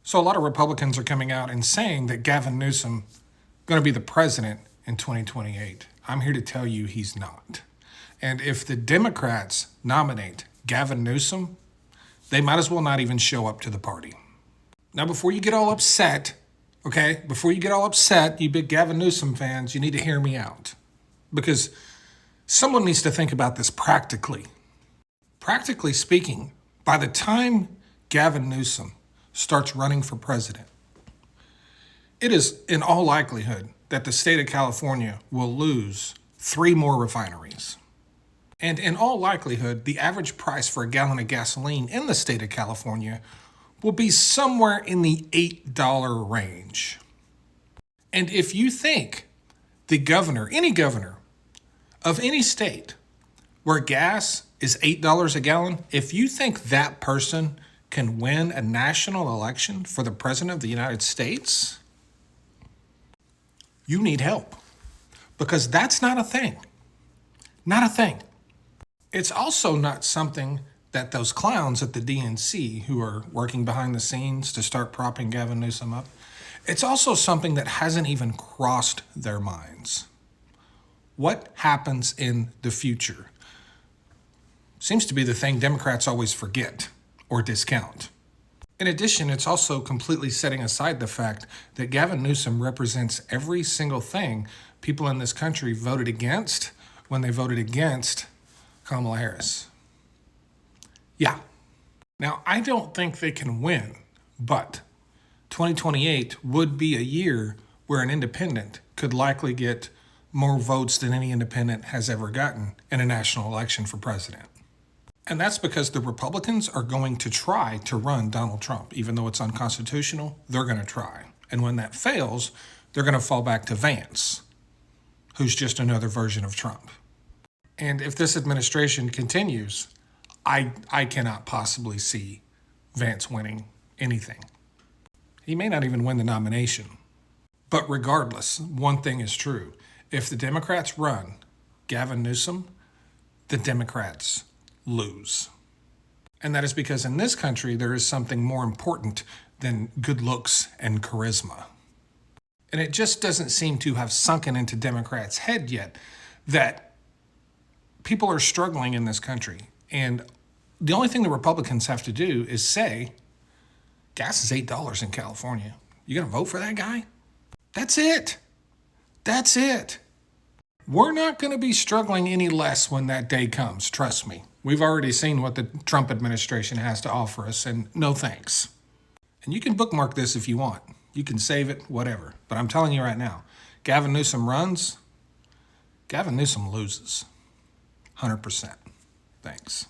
So a lot of Republicans are coming out and saying that Gavin Newsome going to be the president in 2028. I'm here to tell you he's not. And if the Democrats nominate Gavin Newsome, they might as well not even show up to the party. Now, before you get all upset, okay, you big Gavin Newsome fans, you need to hear me out. Because someone needs to think about this practically. Practically speaking, by the time Gavin Newsome starts running for president, it is in all likelihood that the state of California will lose 3 more refineries. And in all likelihood, the average price for a gallon of gasoline in the state of California will be somewhere in the $8 range. And if you think any governor of any state where gas is $8 a gallon, if you think that person can win a national election for the president of the United States, you need help. Because that's not a thing. Not a thing. It's also not something that those clowns at the DNC who are working behind the scenes to start propping Gavin Newsome up, it's also something that hasn't even crossed their minds. What happens in the future seems to be the thing Democrats always forget or discount. In addition, it's also completely setting aside the fact that Gavin Newsome represents every single thing people in this country voted against when they voted against Kamala Harris. Yeah. Now, I don't think they can win, but 2028 would be a year where an independent could likely get more votes than any independent has ever gotten in a national election for president. And that's because the Republicans are going to try to run Donald Trump. Even though it's unconstitutional, they're going to try. And when that fails, they're going to fall back to Vance, who's just another version of Trump. And if this administration continues, I cannot possibly see Vance winning anything. He may not even win the nomination. But regardless, one thing is true. If the Democrats run Gavin Newsome, the Democrats lose. And that is because in this country, there is something more important than good looks and charisma. And it just doesn't seem to have sunken into Democrats' head yet that people are struggling in this country. And the only thing the Republicans have to do is say, gas is $8 in California. You going to vote for that guy? That's it. That's it. We're not going to be struggling any less when that day comes, trust me. We've already seen what the Trump administration has to offer us, and no thanks. And you can bookmark this if you want. You can save it, whatever. But I'm telling you right now, Gavin Newsome runs, Gavin Newsome loses. 100%. Thanks.